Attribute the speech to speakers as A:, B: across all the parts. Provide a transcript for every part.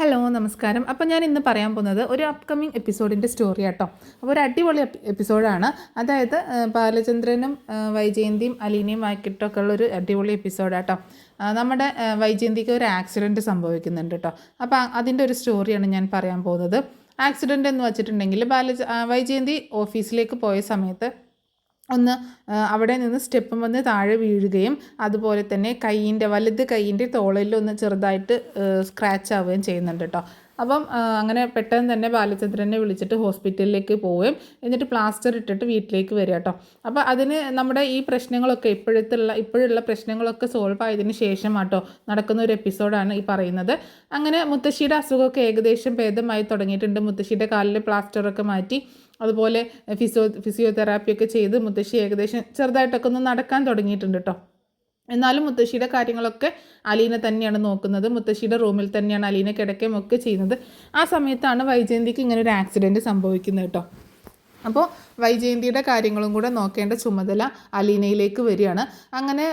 A: Hello നമസ്കാരം. അപ്പോൾ ഞാൻ ഇന്ന് പറയാൻ പോകുന്നത് ഒരു അപ്കമിങ് എപ്പിസോഡിൻ്റെ സ്റ്റോറി ആട്ടോ. അപ്പോൾ ഒരു അടിപൊളി എപ്പിസോഡാണ്. അതായത് ബാലചന്ദ്രനും വൈജയന്തിയും അലീനയും ആക്കിയിട്ടൊക്കെ ഉള്ളൊരു അടിപൊളി എപ്പിസോഡാട്ടോ. നമ്മുടെ വൈജയന്തിക്ക് ഒരു ആക്സിഡൻറ്റ് സംഭവിക്കുന്നുണ്ട് കേട്ടോ. അപ്പോൾ അതിൻ്റെ ഒരു സ്റ്റോറിയാണ് ഞാൻ പറയാൻ പോകുന്നത്. ആക്സിഡൻ്റ് എന്ന് വെച്ചിട്ടുണ്ടെങ്കിൽ വൈജയന്തി ഓഫീസിലേക്ക് പോയ സമയത്ത് അവിടെ നിന്ന് സ്റ്റെപ്പും വന്ന് താഴെ വീഴുകയും അതുപോലെ തന്നെ വലത് കൈയിൻ്റെ തോളയിലൊന്ന് ചെറുതായിട്ട് സ്ക്രാച്ച് ആവുകയും ചെയ്യുന്നുണ്ട് കേട്ടോ. അപ്പം അങ്ങനെ പെട്ടെന്ന് തന്നെ ബാലചന്ദ്രനെ വിളിച്ചിട്ട് ഹോസ്പിറ്റലിലേക്ക് പോവുകയും എന്നിട്ട് പ്ലാസ്റ്റർ ഇട്ടിട്ട് വീട്ടിലേക്ക് വരിക കേട്ടോ. അപ്പോൾ അതിന് നമ്മുടെ ഈ പ്രശ്നങ്ങളൊക്കെ ഇപ്പോഴുള്ള പ്രശ്നങ്ങളൊക്കെ സോൾവ് ആയതിന് ശേഷം കേട്ടോ നടക്കുന്ന ഒരു എപ്പിസോഡാണ് ഈ പറയുന്നത്. അങ്ങനെ മുത്തശ്ശിയുടെ അസുഖമൊക്കെ ഏകദേശം ഭേദമായി തുടങ്ങിയിട്ടുണ്ട്. മുത്തശ്ശിയുടെ കാലിൽ പ്ലാസ്റ്ററൊക്കെ മാറ്റി അതുപോലെ ഫിസിയോതെറാപ്പിയൊക്കെ ചെയ്ത് മുത്തശ്ശി ഏകദേശം ചെറുതായിട്ടൊക്കെ ഒന്ന് നടക്കാൻ തുടങ്ങിയിട്ടുണ്ട് കേട്ടോ. എന്നാലും മുത്തശ്ശിയുടെ കാര്യങ്ങളൊക്കെ അലീന തന്നെയാണ് നോക്കുന്നത്. മുത്തശ്ശിയുടെ റൂമിൽ തന്നെയാണ് അലീന കിടക്കുകയും ഒക്കെ ചെയ്യുന്നത്. ആ സമയത്താണ് വൈജയന്തിക്ക് ഇങ്ങനെ ഒരു ആക്സിഡൻറ്റ് സംഭവിക്കുന്നത് കേട്ടോ. അപ്പോൾ വൈജയന്തിയുടെ കാര്യങ്ങളും കൂടെ നോക്കേണ്ട ചുമതല അലീനയിലേക്ക് വരികയാണ്. അങ്ങനെ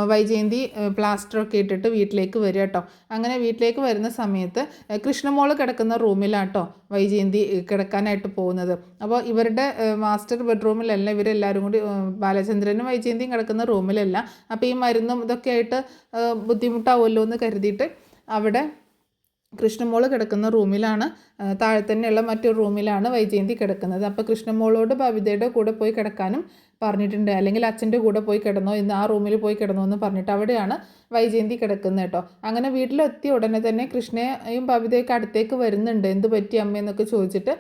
A: വൈജയന്തി പ്ലാസ്റ്ററൊക്കെ ഇട്ടിട്ട് വീട്ടിലേക്ക് വരിക കേട്ടോ. അങ്ങനെ വീട്ടിലേക്ക് വരുന്ന സമയത്ത് കൃഷ്ണമോള് കിടക്കുന്ന റൂമിലാട്ടോ വൈജയന്തി കിടക്കാനായിട്ട് പോകുന്നത്. അപ്പോൾ ഇവരുടെ മാസ്റ്റർ ബെഡ്റൂമിലല്ല, ഇവരെല്ലാവരും കൂടി ബാലചന്ദ്രനും വൈജയന്തിയും കിടക്കുന്ന റൂമിലല്ല. അപ്പോൾ ഈ മരുന്നും ഇതൊക്കെ ആയിട്ട് ബുദ്ധിമുട്ടാവുമല്ലോ എന്ന് കരുതിയിട്ട് അവിടെ കൃഷ്ണമോള് കിടക്കുന്ന റൂമിലാണ്, താഴെ തന്നെയുള്ള മറ്റൊരു റൂമിലാണ് വൈജയന്തി കിടക്കുന്നത്. അപ്പോൾ കൃഷ്ണമോളോട് ബബിതയുടെ കൂടെ പോയി കിടക്കാനും പറഞ്ഞിട്ടുണ്ട്, അല്ലെങ്കിൽ അച്ഛൻ്റെ കൂടെ പോയി കിടന്നോ, ഇന്ന് ആ റൂമിൽ പോയി കിടന്നോ എന്ന് പറഞ്ഞിട്ട് അവിടെയാണ് വൈജയന്തി കിടക്കുന്നത് കേട്ടോ. അങ്ങനെ വീട്ടിലെത്തിയ ഉടനെ തന്നെ കൃഷ്ണയും ബബിതയൊക്കെ അടുത്തേക്ക് വരുന്നുണ്ട്. എന്ത് പറ്റി അമ്മയെന്നൊക്കെ ചോദിച്ചിട്ട്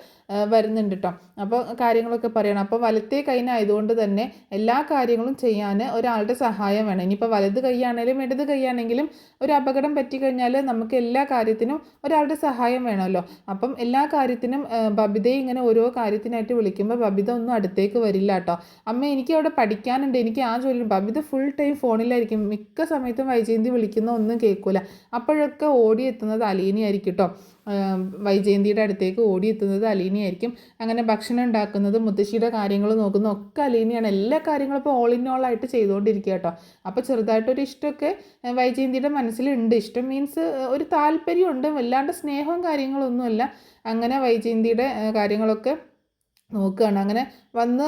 A: വരുന്നുണ്ട് കേട്ടോ. അപ്പോൾ കാര്യങ്ങളൊക്കെ പറയണം. അപ്പോൾ വലത്തേ കൈനായതുകൊണ്ട് തന്നെ എല്ലാ കാര്യങ്ങളും ചെയ്യാൻ ഒരാളുടെ സഹായം വേണം. ഇനിയിപ്പോൾ വലത് കൈയാണെങ്കിലും ഇടത് കൈയാണെങ്കിലും ഒരു അപകടം പറ്റിക്കഴിഞ്ഞാൽ നമുക്ക് എല്ലാ കാര്യത്തിനും ഒരാളുടെ സഹായം വേണമല്ലോ. അപ്പം എല്ലാ കാര്യത്തിനും ബബിതയെ ഇങ്ങനെ ഓരോ കാര്യത്തിനായിട്ട് വിളിക്കുമ്പോൾ ബബിത ഒന്നും അടുത്തേക്ക് വരില്ല കേട്ടോ. അമ്മ എനിക്ക് അവിടെ പഠിക്കാനുണ്ട്, എനിക്ക് ആ ജോലി. ബബിത ഫുൾ ടൈം ഫോണിലായിരിക്കും. മിക്ക സമയത്തും വൈജയന്തി വിളിക്കുന്ന ഒന്നും കേൾക്കില്ല. അപ്പോഴൊക്കെ ഓടിയെത്തുന്നത് അലീനയായിരിക്കും കേട്ടോ. വൈജയന്തിയുടെ അടുത്തേക്ക് ഓടിയെത്തുന്നത് അലീനയായിരിക്കും. അങ്ങനെ ഭക്ഷണം ഉണ്ടാക്കുന്നത്, മുത്തശ്ശിയുടെ കാര്യങ്ങൾ നോക്കുന്നത് ഒക്കെ അലീനയാണ്. എല്ലാ കാര്യങ്ങളും ഇപ്പോൾ ഓൾ ഇൻ ഓൾ ആയിട്ട് ചെയ്തുകൊണ്ടിരിക്കുക കേട്ടോ. അപ്പോൾ ചെറുതായിട്ടൊരു ഇഷ്ടമൊക്കെ വൈജയന്തിയുടെ മനസ്സിലുണ്ട്. ഇഷ്ടം മീൻസ് ഒരു താല്പര്യമുണ്ട്, വല്ലാണ്ട് സ്നേഹവും കാര്യങ്ങളൊന്നുമല്ല. അങ്ങനെ വൈജയന്തിയുടെ കാര്യങ്ങളൊക്കെ നോക്കുകയാണ്. അങ്ങനെ വന്ന്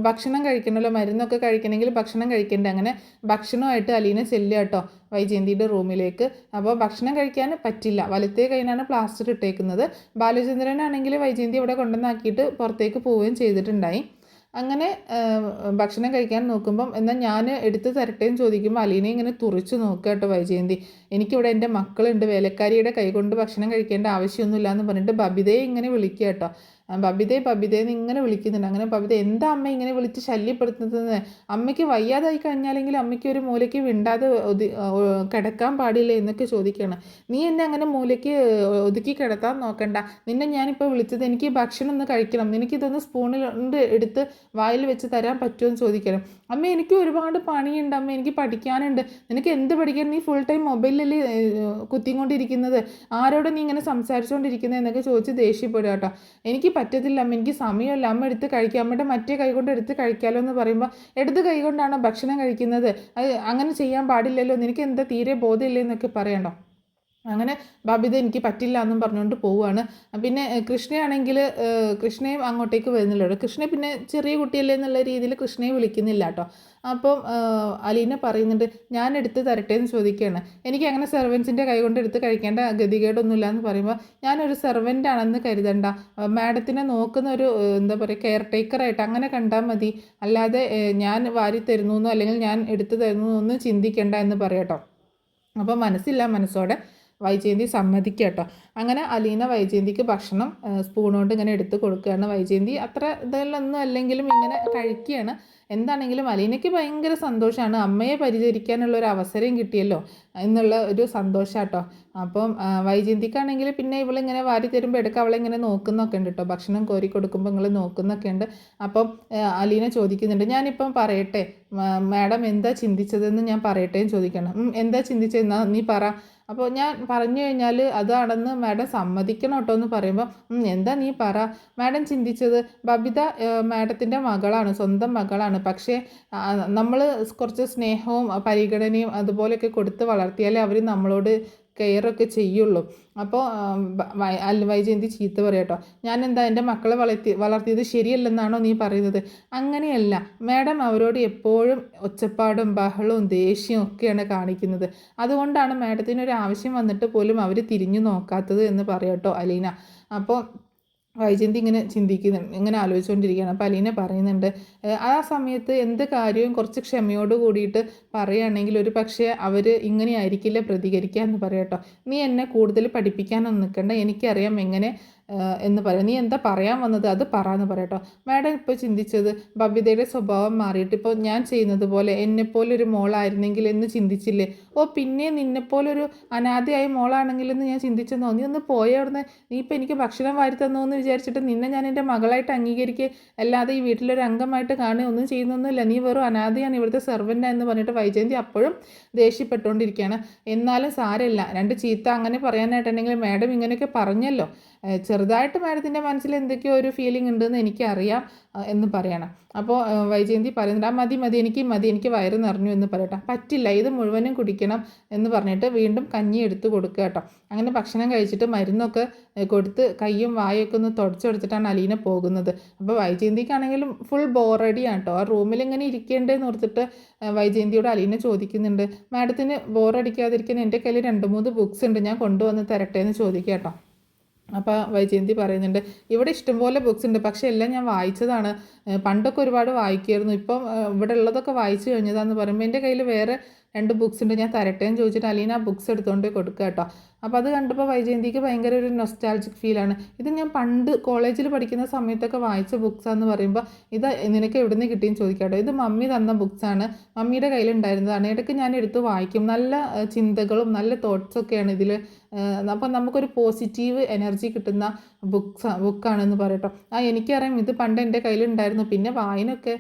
A: ഭക്ഷണം കഴിക്കണമല്ലോ, മരുന്നൊക്കെ കഴിക്കണമെങ്കിൽ ഭക്ഷണം കഴിക്കണ്ടേ. അങ്ങനെ ഭക്ഷണമായിട്ട് അലീന ചെല്ലുക കേട്ടോ വൈജയന്തിയുടെ റൂമിലേക്ക്. അപ്പോൾ ഭക്ഷണം കഴിക്കാൻ പറ്റില്ല, വലത്തേ കൈയിലാണ് പ്ലാസ്റ്റർ ഇട്ടേക്കുന്നത്. ബാലചന്ദ്രനാണെങ്കിൽ വൈജയന്തി ഇവിടെ കൊണ്ടുവന്നാക്കിയിട്ട് പുറത്തേക്ക് പോവുകയും ചെയ്തിട്ടുണ്ടായി. അങ്ങനെ ഭക്ഷണം കഴിക്കാൻ നോക്കുമ്പം എന്നാൽ ഞാൻ എടുത്ത് തരട്ടേന്ന് ചോദിക്കുമ്പോൾ അലീനെ ഇങ്ങനെ തുറിച്ച് നോക്കുക കേട്ടോ വൈജയന്തി. എനിക്കിവിടെ എൻ്റെ മക്കളുണ്ട്, വേലക്കാരിയുടെ കൈ കൊണ്ട് ഭക്ഷണം കഴിക്കേണ്ട ആവശ്യമൊന്നുമില്ല എന്ന് പറഞ്ഞിട്ട് ബബിതയെ ഇങ്ങനെ വിളിക്കുക കേട്ടോ. ബബിതയെന്ന് ഇങ്ങനെ വിളിക്കുന്നുണ്ട്. അങ്ങനെ ബബിത എന്താ അമ്മ ഇങ്ങനെ വിളിച്ച് ശല്യപ്പെടുത്തുന്നത്? അമ്മയ്ക്ക് വയ്യാതായി കഴിഞ്ഞാലെങ്കിൽ അമ്മയ്ക്ക് ഒരു മൂലയ്ക്ക് വിണ്ടാതെ കിടക്കാൻ പാടില്ല എന്നൊക്കെ ചോദിക്കുകയാണ്. നീ എന്നെ അങ്ങനെ മൂലയ്ക്ക് ഒതുക്കി കിടത്താൻ നോക്കണ്ട. നിന്നെ ഞാനിപ്പോൾ വിളിച്ചത് എനിക്ക് ഭക്ഷണം ഒന്ന് കഴിക്കണം, നിനക്കിതൊന്ന് സ്പൂണിൽ എടുത്ത് വായിൽ വെച്ച് തരാൻ പറ്റുമോ എന്ന് ചോദിക്കണം. അമ്മ എനിക്ക് ഒരുപാട് പണിയുണ്ട് അമ്മ, എനിക്ക് പഠിക്കാനുണ്ട്. നിനക്ക് എന്ത് പഠിക്കാൻ? നീ ഫുൾ ടൈം മൊബൈലിൽ കുത്തിക്കൊണ്ടിരിക്കുന്നത്, ആരോട് നീ ഇങ്ങനെ സംസാരിച്ചുകൊണ്ടിരിക്കുന്നത് എന്നൊക്കെ ചോദിച്ച് ദേഷ്യപ്പെടുക കേട്ടോ. എനിക്ക് പറ്റത്തില്ല അമ്മ, എനിക്ക് സമയമില്ല, അമ്മ എടുത്ത് കഴിക്കുക, അമ്മയുടെ മറ്റേ കൈ കൊണ്ട് എടുത്ത് കഴിക്കാമല്ലോ എന്ന് പറയുമ്പോൾ ഇടത് കൈ കൊണ്ടാണോ ഭക്ഷണം കഴിക്കുന്നത്? അത് അങ്ങനെ ചെയ്യാൻ പാടില്ലല്ലോ, നിനക്ക് എന്താ തീരെ ബോധമില്ലേ എന്നൊക്കെ പറയണ്ടോ. അങ്ങനെ ബബിത എനിക്ക് പറ്റില്ല എന്നും പറഞ്ഞുകൊണ്ട് പോവുകയാണ്. പിന്നെ കൃഷ്ണയാണെങ്കിൽ കൃഷ്ണയും അങ്ങോട്ടേക്ക് വരുന്നില്ല. കൃഷ്ണ പിന്നെ ചെറിയ കുട്ടിയല്ലേ എന്നുള്ള രീതിയിൽ കൃഷ്ണയെ വിളിക്കുന്നില്ല കേട്ടോ. അപ്പം അലീന പറയുന്നുണ്ട് ഞാൻ എടുത്ത് തരട്ടെ എന്ന് ചോദിക്കുകയാണ്. എനിക്ക് അങ്ങനെ സെർവൻസിൻ്റെ കൈ കൊണ്ട് എടുത്ത് കഴിക്കേണ്ട ഗതികേടൊന്നുമില്ല എന്ന് പറയുമ്പോൾ ഞാനൊരു സെർവൻ്റ് ആണെന്ന് കരുതണ്ട, മാഡത്തിനെ നോക്കുന്ന ഒരു എന്താ പറയുക കെയർ ടേക്കറായിട്ട് അങ്ങനെ കണ്ടാൽ മതി, അല്ലാതെ ഞാൻ വാരി തരുന്നു എന്നോ അല്ലെങ്കിൽ ഞാൻ എടുത്ത് തരുന്നു ഒന്നും ചിന്തിക്കേണ്ട എന്ന് പറയാട്ടോ. അപ്പോൾ മനസ്സോടെ വൈജയന്തി സമ്മതിക്കുക കേട്ടോ. അങ്ങനെ അലീന വൈജയന്തിക്ക് ഭക്ഷണം സ്പൂൺ കൊണ്ട് ഇങ്ങനെ എടുത്ത് കൊടുക്കുകയാണ്. വൈജയന്തി അത്ര ഇതെല്ലൊന്നും അല്ലെങ്കിലും ഇങ്ങനെ കഴിക്കുകയാണ്. എന്താണെങ്കിലും അലീനയ്ക്ക് ഭയങ്കര സന്തോഷമാണ്, അമ്മയെ പരിചരിക്കാനുള്ള ഒരു അവസരം കിട്ടിയല്ലോ എന്നുള്ള ഒരു സന്തോഷം കേട്ടോ. അപ്പം വൈജയന്തിക്കാണെങ്കിൽ പിന്നെ ഇവളിങ്ങനെ വാരി തരുമ്പോൾ ഇടയ്ക്ക് അവളിങ്ങനെ നോക്കുന്നൊക്കെ ഉണ്ട് കേട്ടോ. ഭക്ഷണം കോരി കൊടുക്കുമ്പോൾ നിങ്ങൾ നോക്കുന്നൊക്കെ ഉണ്ട്. അപ്പം അലീന ചോദിക്കുന്നുണ്ട് ഞാനിപ്പം പറയട്ടെ മാഡം എന്താ ചിന്തിച്ചതെന്ന് ഞാൻ പറയട്ടെ എന്ന് ചോദിക്കണം. എന്താ ചിന്തിച്ചതെന്നാ നീ പറ. അപ്പോൾ ഞാൻ പറഞ്ഞു കഴിഞ്ഞാൽ അതാണെന്ന് മാഡം സമ്മതിക്കണം കേട്ടോ എന്ന് പറയുമ്പോൾ എന്താ നീ പറ. മാഡം ചിന്തിച്ചത് ബബിത മാഡത്തിൻ്റെ മകളാണ്, സ്വന്തം മകളാണ്. പക്ഷേ നമ്മൾ കുറച്ച് സ്നേഹവും പരിഗണനയും അതുപോലെയൊക്കെ കൊടുത്ത് വളർത്തിയാലേ അവർ നമ്മളോട് കെയറൊക്കെ ചെയ്യുള്ളൂ. അപ്പോൾ വൈജയന്തി ചീത്ത പറയാട്ടോ, ഞാനെന്താ എൻ്റെ മക്കളെ വളർത്തിയത് ശരിയല്ലെന്നാണോ നീ പറയുന്നത്? അങ്ങനെയല്ല മാഡം, അവരോട് എപ്പോഴും ഒച്ചപ്പാടും ബഹളവും ദേഷ്യവും ഒക്കെയാണ് കാണിക്കുന്നത്. അതുകൊണ്ടാണ് മാഡത്തിനൊരു ആവശ്യം വന്നിട്ട് പോലും അവർ തിരിഞ്ഞു നോക്കാത്തത് എന്ന് പറയാട്ടോ അലീന. അപ്പോൾ വൈജയന്തി ഇങ്ങനെ ആലോചിച്ചുകൊണ്ടിരിക്കുകയാണ്. അപ്പോൾ അലീന പറയുന്നുണ്ട്, ആ സമയത്ത് എന്ത് കാര്യവും കുറച്ച് ക്ഷമയോട് കൂടിയിട്ട് പറയുകയാണെങ്കിൽ ഒരു പക്ഷേ അവർ ഇങ്ങനെ ആയിരിക്കില്ല പ്രതികരിക്കുക എന്ന് പറയാട്ടോ. നീ എന്നെ കൂടുതൽ പഠിപ്പിക്കാനൊന്നും നിൽക്കണ്ട, എനിക്കറിയാം എങ്ങനെ എന്ന് പറയാം. നീ എന്താ പറയാൻ വന്നത് അത് പറയാമെന്ന് പറയട്ടോ. മാഡം ഇപ്പോൾ ചിന്തിച്ചത് ബബിതയുടെ സ്വഭാവം മാറിയിട്ട് ഇപ്പോൾ ഞാൻ ചെയ്യുന്നത് പോലെ എന്നെപ്പോലൊരു മോളായിരുന്നെങ്കിൽ എന്ന് ചിന്തിച്ചില്ലേ? ഓ പിന്നെ നിന്നെപ്പോലൊരു അനാഥയായ മോളാണെങ്കിലെന്ന് ഞാൻ ചിന്തിച്ചെന്നോ? നീ ഒന്ന് പോയ അവിടുന്ന്. നീ ഇപ്പോൾ എനിക്ക് ഭക്ഷണം വാരി തന്നോ എന്ന് വിചാരിച്ചിട്ട് നിന്നെ ഞാൻ എൻ്റെ മകളായിട്ട് അംഗീകരിക്കുക അല്ലാതെ ഈ വീട്ടിലൊരു അംഗമായിട്ട് കാണുക ഒന്നും ചെയ്യുന്നൊന്നുമില്ല. നീ വെറും അനാഥയാണ്, ഇവിടുത്തെ സെർവൻ്റ് എന്ന് പറഞ്ഞിട്ട് വൈജയന്തി അപ്പോഴും ദേഷ്യപ്പെട്ടുകൊണ്ടിരിക്കുകയാണ്. എന്നാലും സാരമില്ല, രണ്ട് ചീത്ത അങ്ങനെ പറയാനായിട്ടുണ്ടെങ്കിൽ മാഡം ഇങ്ങനെയൊക്കെ പറഞ്ഞല്ലോ, ചെറുതായിട്ട് മാഡത്തിൻ്റെ മനസ്സിൽ എന്തൊക്കെയോ ഒരു ഫീലിംഗ് ഉണ്ടെന്ന് എനിക്കറിയാം എന്ന് പറയണം. അപ്പോൾ വൈജയന്തി പറയുന്നുണ്ട്, മതി എനിക്ക് വയറ് നിറഞ്ഞു എന്ന് പറയട്ടെ. പറ്റില്ല, ഇത് മുഴുവനും കുടിക്കണം എന്ന് പറഞ്ഞിട്ട് വീണ്ടും കഞ്ഞി എടുത്ത് കൊടുക്കുക കേട്ടോ. അങ്ങനെ ഭക്ഷണം കഴിച്ചിട്ട് മരുന്നൊക്കെ കൊടുത്ത് കയ്യും വായൊക്കെ ഒന്ന് തുടച്ചെടുത്തിട്ടാണ് അലീന പോകുന്നത്. അപ്പോൾ വൈജയന്തിക്കാണെങ്കിലും ഫുൾ ബോറടിയാണ് കേട്ടോ. ആ റൂമിൽ ഇങ്ങനെ ഇരിക്കേണ്ടതെന്ന് ഓർത്തിട്ട് വൈജയന്തിയോട് അലീന ചോദിക്കുന്നുണ്ട്, മാഡത്തിന് ബോറടിക്കാതിരിക്കാൻ എൻ്റെ കയ്യിൽ 2-3 ബുക്സ് ഉണ്ട്, ഞാൻ കൊണ്ടുവന്ന് തരട്ടെ എന്ന് ചോദിക്കുക കേട്ടോ. അപ്പോൾ വൈജയന്തി പറയുന്നുണ്ട്, ഇവിടെ ഇഷ്ടംപോലെ ബുക്സ് ഉണ്ട്, പക്ഷേ എല്ലാം ഞാൻ വായിച്ചതാണ്, പണ്ടൊക്കെ ഒരുപാട് വായിക്കുമായിരുന്നു, ഇപ്പം ഇവിടെ ഉള്ളതൊക്കെ വായിച്ചു കഴിഞ്ഞതാന്ന് പറയുമ്പോൾ എൻ്റെ കയ്യിൽ വേറെ 2 ബുക്സ് ഉണ്ട്, ഞാൻ തരട്ടെ എന്ന് ചോദിച്ചിട്ട് അലീന ആ ബുക്സ് എടുത്തുകൊണ്ട് കൊടുക്കുക കേട്ടോ. അപ്പോൾ അത് കണ്ടപ്പോൾ വൈജയന്തിക്ക് ഭയങ്കര ഒരു നൊസ്റ്റാൾജിക് ഫീലാണ്. ഇത് ഞാൻ പണ്ട് കോളേജിൽ പഠിക്കുന്ന സമയത്തൊക്കെ വായിച്ച ബുക്സാന്ന് പറയുമ്പോൾ ഇത് നിനക്ക് എവിടെ നിന്ന് കിട്ടിയെന്ന് ചോദിക്കാം കേട്ടോ. ഇത് മമ്മി തന്ന ബുക്സാണ്, മമ്മിയുടെ കയ്യിലുണ്ടായിരുന്നതാണ്, ഇടയ്ക്ക് ഞാൻ എടുത്ത് വായിക്കും, നല്ല ചിന്തകളും നല്ല തോട്ട്സൊക്കെയാണ് ഇതിൽ. അപ്പോൾ നമുക്കൊരു പോസിറ്റീവ് എനർജി കിട്ടുന്ന ബുക്കാണെന്ന് പറയട്ടോ. എനിക്കറിയാം ഇത് പണ്ട് എൻ്റെ കയ്യിലുണ്ടായിരുന്നു, പിന്നെ വായനയൊക്കെ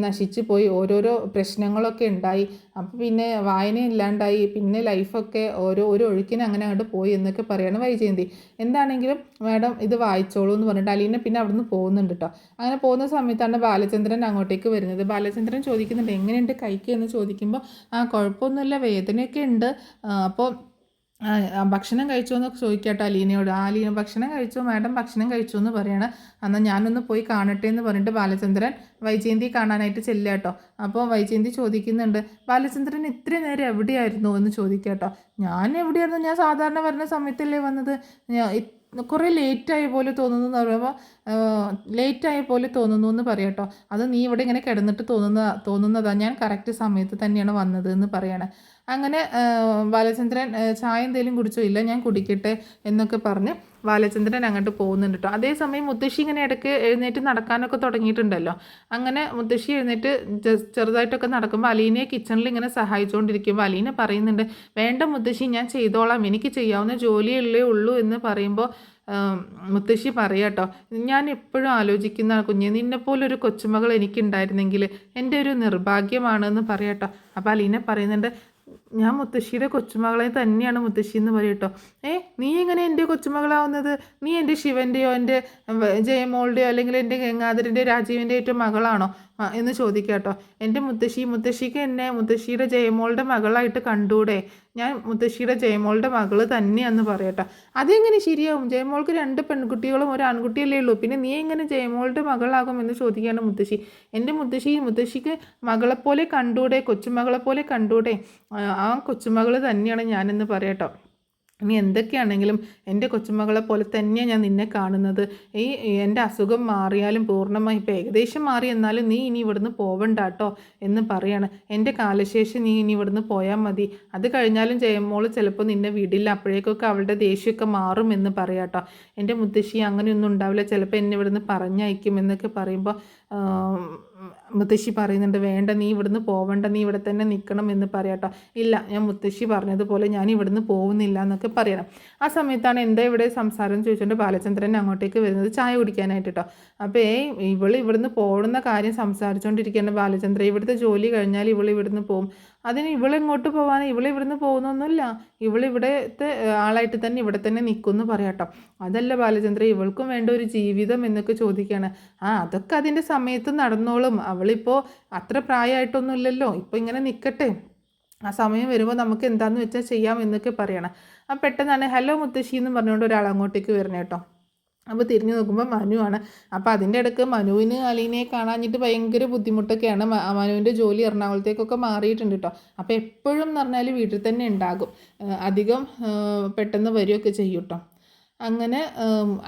A: നശിച്ചു പോയി, ഓരോരോ പ്രശ്നങ്ങളൊക്കെ ഉണ്ടായി, അപ്പോൾ പിന്നെ വായന ഇല്ലാണ്ടായി, പിന്നെ ലൈഫൊക്കെ ഒരു ഒഴുക്കിന് അങ്ങനെ അങ്ങോട്ട് പോയി എന്നൊക്കെ പറയാണ് വൈജയന്തി. എന്താണെങ്കിലും മാഡം ഇത് വായിച്ചോളൂ എന്ന് പറഞ്ഞിട്ട് അലീന പിന്നെ അവിടെ നിന്ന് പോകുന്നുണ്ട് കേട്ടോ. അങ്ങനെ പോകുന്ന സമയത്താണ് ബാലചന്ദ്രൻ അങ്ങോട്ടേക്ക് വരുന്നത്. ബാലചന്ദ്രൻ ചോദിക്കുന്നുണ്ട്, എങ്ങനെയുണ്ട് കൈക്ക് എന്ന് ചോദിക്കുമ്പോൾ, കുഴപ്പമൊന്നുമില്ല, വേദനയൊക്കെ ഉണ്ട്, അപ്പോൾ ഭക്ഷണം കഴിച്ചോ എന്നൊക്കെ ചോദിക്കാട്ടോ അലീനയോട്. അലീന ഭക്ഷണം കഴിച്ചോ മാഡം, ഭക്ഷണം കഴിച്ചോ എന്ന് പറയാണ്. എന്നാൽ ഞാനൊന്ന് പോയി കാണട്ടെ എന്ന് പറഞ്ഞിട്ട് ബാലചന്ദ്രൻ വൈജയന്തി കാണാനായിട്ട് ചെല്ലുക കേട്ടോ. അപ്പോൾ വൈജയന്തി ചോദിക്കുന്നുണ്ട്, ബാലചന്ദ്രൻ ഇത്ര നേരം എവിടെയായിരുന്നു എന്ന് ചോദിക്കാട്ടോ. ഞാൻ എവിടെയായിരുന്നു, ഞാൻ സാധാരണ വരുന്ന സമയത്തല്ലേ വന്നത്, കുറേ ലേറ്റായ പോലെ തോന്നുന്നു എന്ന് പറയുമ്പോൾ ലേറ്റായ പോലെ തോന്നുന്നു എന്ന് പറയാട്ടോ. അത് നീ ഇവിടെ ഇങ്ങനെ കിടന്നിട്ട് തോന്നുന്നതാണ്, ഞാൻ കറക്റ്റ് സമയത്ത് തന്നെയാണ് വന്നത് എന്ന് പറയാണ്. അങ്ങനെ ബാലചന്ദ്രൻ ചായ എന്തെങ്കിലും കുടിച്ചോ? ഇല്ല ഞാൻ കുടിക്കട്ടെ എന്നൊക്കെ പറഞ്ഞ് ബാലചന്ദ്രൻ അങ്ങോട്ട് പോകുന്നുണ്ട് കേട്ടോ. അതേസമയം മുത്തശ്ശി ഇങ്ങനെ ഇടയ്ക്ക് എഴുന്നേറ്റ് നടക്കാനൊക്കെ തുടങ്ങിയിട്ടുണ്ടല്ലോ. അങ്ങനെ മുത്തശ്ശി എഴുന്നേറ്റ് ചെറുതായിട്ടൊക്കെ നടക്കുമ്പോൾ അലീനയെ കിച്ചണിൽ ഇങ്ങനെ സഹായിച്ചുകൊണ്ടിരിക്കുമ്പോൾ അലീന പറയുന്നുണ്ട്, വേണ്ട മുത്തശ്ശി ഞാൻ ചെയ്തോളാം, എനിക്ക് ചെയ്യാവുന്ന ജോലിയല്ലേ ഉള്ളൂ എന്ന് പറയുമ്പോൾ മുത്തശ്ശി പറയാട്ടോ, ഞാൻ എപ്പോഴും ആലോചിക്കുന്ന കുഞ്ഞ്, നിന്നെപ്പോലൊരു കൊച്ചുമകൾ എനിക്കുണ്ടായിരുന്നെങ്കിൽ എൻ്റെ ഒരു നിർഭാഗ്യമാണെന്ന് പറയാട്ടോ. അപ്പോൾ അലീന പറയുന്നുണ്ട്, ഞാൻ മുത്തശ്ശിയുടെ കൊച്ചുമകളെ തന്നെയാണ് മുത്തശ്ശി എന്ന് പറയട്ടോ. നീ എങ്ങനെ എൻ്റെ കൊച്ചുമകളാവുന്നത്? നീ എൻ്റെ ശിവൻ്റെയോ എൻ്റെ ജയമോളുടെയോ അല്ലെങ്കിൽ എൻ്റെ ഗംഗാധരൻ്റെ രാജീവിൻ്റെ ഏറ്റവും മകളാണോ എന്ന് ചോദിക്കാട്ടോ. എൻ്റെ മുത്തശ്ശിക്ക് എന്നെ മുത്തശ്ശിയുടെ ജയമോളുടെ മകളായിട്ട് കണ്ടൂടെ? ഞാൻ മുത്തശ്ശിയുടെ ജയമോളുടെ മകൾ തന്നെയാന്ന് പറയട്ടോ. അതെങ്ങനെ ശരിയാവും? ജയമോൾക്ക് 2 പെൺകുട്ടികളും 1 ആൺകുട്ടിയല്ലേ ഉള്ളൂ, പിന്നെ നീ എങ്ങനെ ജയമോളുടെ മകളാകും എന്ന് ചോദിക്കുകയാണ് മുത്തശ്ശി. എൻ്റെ മുത്തശ്ശിക്ക് മകളെപ്പോലെ കണ്ടൂടെ, കൊച്ചുമകളെപ്പോലെ കണ്ടൂടെ? ആ കൊച്ചുമകൾ തന്നെയാണ് ഞാനെന്ന് പറയട്ടോ. ഇനി എന്തൊക്കെയാണെങ്കിലും എൻ്റെ കൊച്ചുമകളെ പോലെ തന്നെയാണ് ഞാൻ നിന്നെ കാണുന്നത്. എൻ്റെ അസുഖം മാറിയാലും പൂർണ്ണമായി, ഇപ്പോൾ ഏകദേശം മാറി, എന്നാലും നീ ഇനി ഇവിടുന്ന് പോവണ്ട കേട്ടോ എന്ന് പറയാണ്. എൻ്റെ കാലശേഷം നീ ഇനി ഇവിടുന്ന് പോയാൽ മതി, അത് കഴിഞ്ഞാലും ജയമോള് ചിലപ്പോൾ നിന്നെ വിടില്ല, അപ്പോഴേക്കൊക്കെ അവളുടെ ദേഷ്യമൊക്കെ മാറും എന്ന് പറയാട്ടോ. എൻ്റെ മുത്തശ്ശി അങ്ങനെയൊന്നും ഉണ്ടാവില്ല, ചിലപ്പോൾ എന്നെ ഇവിടുന്ന് പറഞ്ഞയക്കും എന്നൊക്കെ പറയുമ്പോൾ മുത്തശ്ശി പറയുന്നുണ്ട്, വേണ്ട നീ ഇവിടുന്ന് പോവണ്ട, നീ ഇവിടെ തന്നെ നിൽക്കണം എന്ന് പറയാട്ടോ. ഇല്ല, ഞാൻ മുത്തശ്ശി പറഞ്ഞതുപോലെ ഞാൻ ഇവിടുന്ന് പോകുന്നില്ല എന്നൊക്കെ പറയണം. ആ സമയത്താണ് എന്താ ഇവിടെ സംസാരം ചോദിച്ചുകൊണ്ട് ബാലചന്ദ്രൻ അങ്ങോട്ടേക്ക് വരുന്നത് ചായ കുടിക്കാനായിട്ട് കേട്ടോ. അപ്പോൾ ഇവിടുന്ന് പോകുന്ന കാര്യം സംസാരിച്ചുകൊണ്ടിരിക്കുകയാണ് ബാലചന്ദ്രൻ. ഇവിടുത്തെ ജോലി കഴിഞ്ഞാൽ ഇവിടുന്ന് പോകും, അതിന് ഇവളെങ്ങോട്ട് പോകാൻ, ഇവിടുന്ന് പോകുന്നൊന്നുമില്ല, ഇവിടുത്തെ ആളായിട്ട് തന്നെ ഇവിടെ തന്നെ നിൽക്കുമെന്ന് പറയാട്ടോ. അതല്ല ബാലചന്ദ്ര, ഇവൾക്കും വേണ്ട ഒരു ജീവിതം എന്നൊക്കെ ചോദിക്കുകയാണ്. അതൊക്കെ അതിൻ്റെ സമയത്ത് നടന്നോളും, അവളിപ്പോൾ അത്ര പ്രായമായിട്ടൊന്നുമില്ലല്ലോ, ഇപ്പോൾ ഇങ്ങനെ നിൽക്കട്ടെ, ആ സമയം വരുമ്പോൾ നമുക്ക് എന്താണെന്ന് വെച്ചാൽ ചെയ്യാം എന്നൊക്കെ പറയണം. അപ്പം പെട്ടെന്നാണ് ഹലോ മുത്തശ്ശി എന്ന് പറഞ്ഞുകൊണ്ട് ഒരാൾ അങ്ങോട്ടേക്ക് വരണം കേട്ടോ. അപ്പോൾ തിരിഞ്ഞു നോക്കുമ്പോൾ മനുവാണ്. അപ്പോൾ അതിൻ്റെ ഇടയ്ക്ക് മനുവിന് അലീനയെ കാണാഞ്ഞിട്ട് ഭയങ്കര ബുദ്ധിമുട്ടൊക്കെയാണ്. മനുവിൻ്റെ ജോലി എറണാകുളത്തേക്കൊക്കെ മാറിയിട്ടുണ്ട് കേട്ടോ. അപ്പോൾ എപ്പോഴും എന്ന് പറഞ്ഞാൽ വീട്ടിൽ തന്നെ ഉണ്ടാകും. അധികം പെട്ടെന്ന് വരികയൊക്കെ ചെയ്യും കേട്ടോ. അങ്ങനെ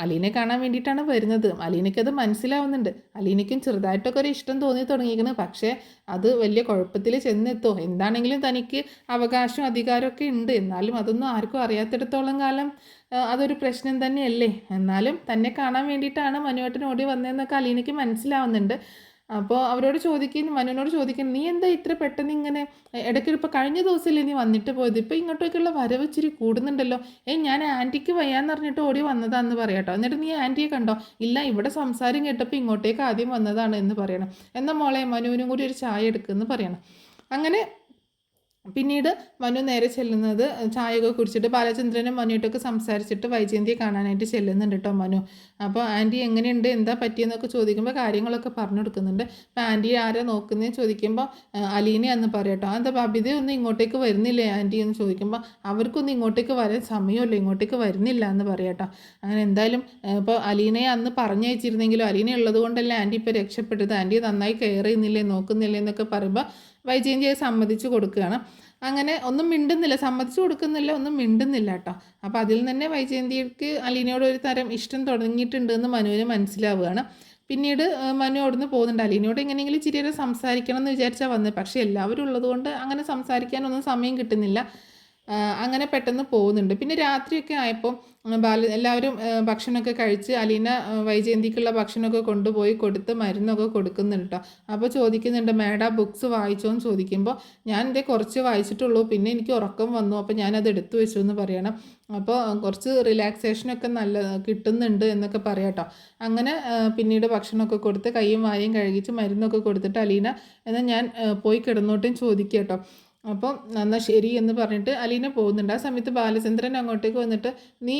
A: അലീനെ കാണാൻ വേണ്ടിയിട്ടാണ് വരുന്നത്. അലീനയ്ക്കത് മനസ്സിലാവുന്നുണ്ട്. അലീനയ്ക്കും ചെറുതായിട്ടൊക്കെ ഒരു ഇഷ്ടം തോന്നി തുടങ്ങിയിരിക്കുന്നു. പക്ഷേ അത് വലിയ കുഴപ്പത്തിൽ ചെന്നെത്തോ, എന്താണെങ്കിലും തനിക്ക് അവകാശവും അധികാരമൊക്കെ ഉണ്ട്. എന്നാലും അതൊന്നും ആർക്കും അറിയാത്തിടത്തോളം കാലം അതൊരു പ്രശ്നം തന്നെയല്ലേ. എന്നാലും തന്നെ കാണാൻ വേണ്ടിയിട്ടാണ് മനുവേട്ടൻ ഓടി വന്നതെന്നൊക്കെ അലീനയ്ക്ക് മനസ്സിലാവുന്നുണ്ട്. അപ്പോൾ അവരോട് ചോദിക്കുന്നു, മനുവിനോട് ചോദിക്കുന്നു, നീ എന്താ ഇത്ര പെട്ടെന്ന് ഇങ്ങനെ, ഇടയ്ക്ക് ഇപ്പോൾ കഴിഞ്ഞ ദിവസമല്ലേ നീ വന്നിട്ട് പോയത്, ഇപ്പോൾ ഇങ്ങോട്ടേക്കുള്ള വരവ് ഇച്ചിരി കൂടുന്നുണ്ടല്ലോ. ഞാൻ ആൻറ്റിക്ക് വയ്യാന്ന് പറഞ്ഞിട്ട് ഓടി വന്നതാന്ന് പറയാട്ടോ. എന്നിട്ട് നീ ആൻറ്റിയെ കണ്ടോ? ഇല്ല, ഇവിടെ സംസാരം കേട്ടപ്പോൾ ഇങ്ങോട്ടേക്ക് ആദ്യം വന്നതാണ് എന്ന് പറയണം. എന്നാൽ മോളെ മനുവിനും കൂടി ഒരു ചായ എടുക്കുമെന്ന് പറയണം. അങ്ങനെ പിന്നീട് മനു നേരെ ചെല്ലുന്നത് ചായയൊക്കെ കുടിച്ചിട്ട് ബാലചന്ദ്രനും മനുവായിട്ടൊക്കെ സംസാരിച്ചിട്ട് വൈജയന്തിയെ കാണാനായിട്ട് ചെല്ലുന്നുണ്ട് കേട്ടോ മനു. അപ്പോൾ ആൻറ്റി എങ്ങനെയുണ്ട്, എന്താ പറ്റിയെന്നൊക്കെ ചോദിക്കുമ്പോൾ കാര്യങ്ങളൊക്കെ പറഞ്ഞു കൊടുക്കുന്നുണ്ട്. അപ്പോൾ ആൻറ്റി ആരാ നോക്കുന്നതെന്ന് ചോദിക്കുമ്പോൾ അലീനയാന്ന് പറയട്ടോ. എന്താ ബബിത ഒന്നും ഇങ്ങോട്ടേക്ക് വരുന്നില്ലേ ആൻറ്റി എന്ന് ചോദിക്കുമ്പോൾ അവർക്കൊന്നും ഇങ്ങോട്ടേക്ക് വരാൻ സമയമല്ലോ, ഇങ്ങോട്ടേക്ക് വരുന്നില്ല എന്ന് പറയട്ടോ. അങ്ങനെ എന്തായാലും ഇപ്പോൾ അലീനയെ അന്ന് പറഞ്ഞയച്ചിരുന്നെങ്കിലും അലീന ഉള്ളത് കൊണ്ടല്ലേ ആൻറ്റി ഇപ്പോൾ രക്ഷപ്പെട്ടത്, ആൻറ്റി നന്നായി കെയർ ചെയ്യുന്നില്ലേ, നോക്കുന്നില്ലേ എന്നൊക്കെ പറയുമ്പോൾ വൈജയന്തിയെ സമ്മതിച്ചു കൊടുക്കുകയാണ്. അങ്ങനെ ഒന്നും മിണ്ടുന്നില്ല, സമ്മതിച്ചു കൊടുക്കുന്നില്ല, ഒന്നും മിണ്ടുന്നില്ല കേട്ടോ. അപ്പോൾ അതിൽ തന്നെ വൈജയന്തിക്ക് അലീനയോട് ഒരു തരം ഇഷ്ടം തുടങ്ങിയിട്ടുണ്ടെന്ന് മനുവിന് മനസ്സിലാവുകയാണ്. പിന്നീട് മനു അവിടുന്ന് പോകുന്നുണ്ട്. അലീനയോട് എങ്ങനെയെങ്കിലും ഇച്ചിരി സംസാരിക്കണം എന്ന് വിചാരിച്ചാൽ വന്നത്. പക്ഷേ എല്ലാവരും ഉള്ളതുകൊണ്ട് അങ്ങനെ സംസാരിക്കാനൊന്നും സമയം കിട്ടുന്നില്ല. അങ്ങനെ പെട്ടെന്ന് പോകുന്നുണ്ട്. പിന്നെ രാത്രിയൊക്കെ ആയപ്പോൾ എല്ലാവരും ഭക്ഷണമൊക്കെ കഴിച്ച് അലീന വൈജയന്തിക്കുള്ള ഭക്ഷണമൊക്കെ കൊണ്ടുപോയി കൊടുത്ത് മരുന്നൊക്കെ കൊടുക്കുന്നുണ്ട് കേട്ടോ. അപ്പോൾ ചോദിക്കുന്നുണ്ട്, മേഡം ബുക്സ് വായിച്ചോ എന്ന് ചോദിക്കുമ്പോൾ ഞാൻ ഇതേ കുറച്ച് വായിച്ചിട്ടുള്ളൂ, പിന്നെ എനിക്ക് ഉറക്കം വന്നു, അപ്പോൾ ഞാനത് എടുത്തു വെച്ചു എന്ന് പറയണം. അപ്പോൾ കുറച്ച് റിലാക്സേഷനൊക്കെ നല്ല കിട്ടുന്നുണ്ട് എന്നൊക്കെ പറയാം കേട്ടോ. അങ്ങനെ പിന്നീട് ഭക്ഷണമൊക്കെ കൊടുത്ത് കൈയും വായും കഴുകിച്ച് മരുന്നൊക്കെ കൊടുത്തിട്ട് അലീന എന്നാൽ ഞാൻ പോയി കിടന്നോട്ടും ചോദിക്കുക കേട്ടോ. അപ്പം എന്നാൽ ശരി എന്ന് പറഞ്ഞിട്ട് അലീന പോകുന്നുണ്ട്. ആ സമയത്ത് ബാലചന്ദ്രൻ അങ്ങോട്ടേക്ക് വന്നിട്ട് നീ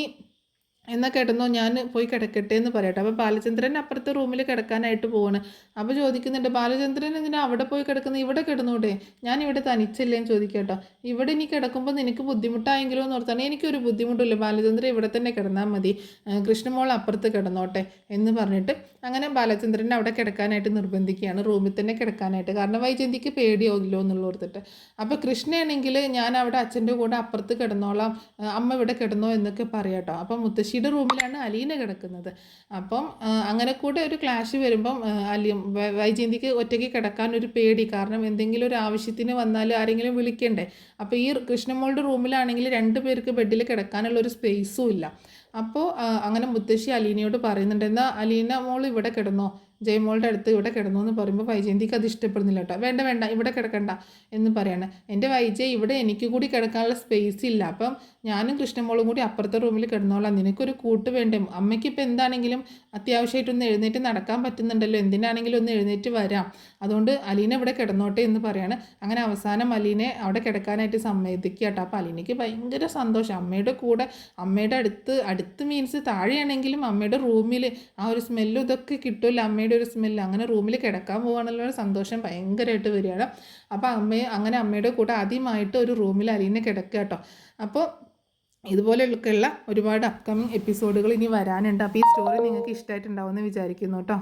A: എന്നാൽ കിടന്നോ, ഞാൻ പോയി കിടക്കട്ടെ എന്ന് പറയട്ടെ. അപ്പോൾ ബാലചന്ദ്രൻ അപ്പുറത്തെ റൂമിൽ കിടക്കാനായിട്ട് പോവാണ്. അപ്പോൾ ചോദിക്കുന്നുണ്ട്, ബാലചന്ദ്രൻ എന്തിനാ അവിടെ പോയി കിടക്കുന്നത്, ഇവിടെ കിടന്നൂടെ, ഞാൻ ഇവിടെ തനിച്ചല്ലേന്ന് ചോദിക്കട്ടോ. ഇവിടെ ഇനി കിടക്കുമ്പോൾ നിനക്ക് ബുദ്ധിമുട്ടായെങ്കിലോ എന്ന് ഓർത്താണ്. എനിക്കൊരു ബുദ്ധിമുട്ടില്ല ബാലചന്ദ്രൻ, ഇവിടെ തന്നെ കിടന്നാൽ മതി, കൃഷ്ണമോൾ അപ്പുറത്ത് കിടന്നോട്ടെ എന്ന് പറഞ്ഞിട്ട് അങ്ങനെ ബാലചന്ദ്രനെ അവിടെ കിടക്കാനായിട്ട് നിർബന്ധിക്കുകയാണ്, റൂമിൽ തന്നെ കിടക്കാനായിട്ട്. കാരണം വൈജയന്തിക്ക് പേടിയാവില്ലോ എന്നുള്ള ഓർത്തിട്ട്. അപ്പോൾ കൃഷ്ണയാണെങ്കിൽ ഞാൻ അവിടെ അച്ഛൻ്റെ കൂടെ അപ്പുറത്ത് കിടന്നോളാം, അമ്മ ഇവിടെ കിടന്നോ എന്നൊക്കെ പറയാട്ടോ. അപ്പം മുത്തശ്ശിയുടെ റൂമിലാണ് അലീന കിടക്കുന്നത്. അപ്പം അങ്ങനെ കൂടെ ഒരു ക്ലാഷ് വരുമ്പം വൈജയന്തിക്ക് ഒറ്റയ്ക്ക് കിടക്കാനൊരു പേടി. കാരണം എന്തെങ്കിലും ഒരു ആവശ്യത്തിന് വന്നാൽ ആരെങ്കിലും വിളിക്കണ്ടേ. അപ്പോൾ ഈ കൃഷ്ണമോളുടെ റൂമിലാണെങ്കിൽ 2 പേർക്ക് ബെഡിൽ കിടക്കാനുള്ള ഒരു സ്പേസും ഇല്ല. അപ്പോൾ അങ്ങനെ മുത്തശ്ശി അലീനയോട് പറയുന്നുണ്ട്, എന്നാൽ അലീന മോൾ ഇവിടെ കിടന്നോ, ജയമോളുടെ അടുത്ത് ഇവിടെ കിടന്നു എന്ന് പറയുമ്പോൾ വൈജയന്തിക്ക് അത് ഇഷ്ടപ്പെടുന്നില്ല കേട്ടോ. വേണ്ട വേണ്ട, ഇവിടെ കിടക്കണ്ട എന്ന് പറയാണ്. എൻ്റെ വൈജയ്, ഇവിടെ എനിക്ക് കൂടി കിടക്കാനുള്ള സ്പേസ് ഇല്ല, അപ്പം ഞാനും കൃഷ്ണമോളും കൂടി അപ്പുറത്തെ റൂമിൽ കിടന്നോളാം, നിനക്കൊരു കൂട്ട് വേണ്ടേ. അമ്മയ്ക്ക് ഇപ്പോൾ എന്താണെങ്കിലും അത്യാവശ്യമായിട്ടൊന്ന് എഴുന്നേറ്റ് നടക്കാൻ പറ്റുന്നുണ്ടല്ലോ, എന്തിനാണെങ്കിലും ഒന്ന് എഴുന്നേറ്റ് വരാം, അതുകൊണ്ട് അലീന ഇവിടെ കിടന്നോട്ടെ എന്ന് പറയാണ്. അങ്ങനെ അവസാനം അലീനെ അവിടെ കിടക്കാനായിട്ട് സമ്മതിക്കുക കേട്ടോ. അപ്പോൾ അലീനയ്ക്ക് ഭയങ്കര സന്തോഷം. അമ്മയുടെ കൂടെ, അമ്മയുടെ അടുത്ത് മീൻസ് താഴെയാണെങ്കിലും അമ്മയുടെ റൂമിൽ ആ ഒരു സ്മെല്ലും ഇതൊക്കെ കിട്ടുമല്ലോ, അമ്മയുടെ ഒരു സ്മെല്ല്. അങ്ങനെ റൂമിൽ കിടക്കാൻ പോകാനുള്ള സന്തോഷം ഭയങ്കരമായിട്ട് വരികയാണ്. അപ്പോൾ അങ്ങനെ അമ്മയുടെ കൂടെ ആദ്യമായിട്ട് ഒരു റൂമിൽ അലീന കിടക്കുക കേട്ടോ. അപ്പോൾ ഇതുപോലെയൊക്കെയുള്ള ഒരുപാട് അപ്കമിങ് എപ്പിസോഡുകൾ ഇനി വരാനുണ്ട്. അപ്പോൾ ഈ സ്റ്റോറി നിങ്ങൾക്ക് ഇഷ്ടമായിട്ടുണ്ടാവുമെന്ന് വിചാരിക്കുന്നു കേട്ടോ.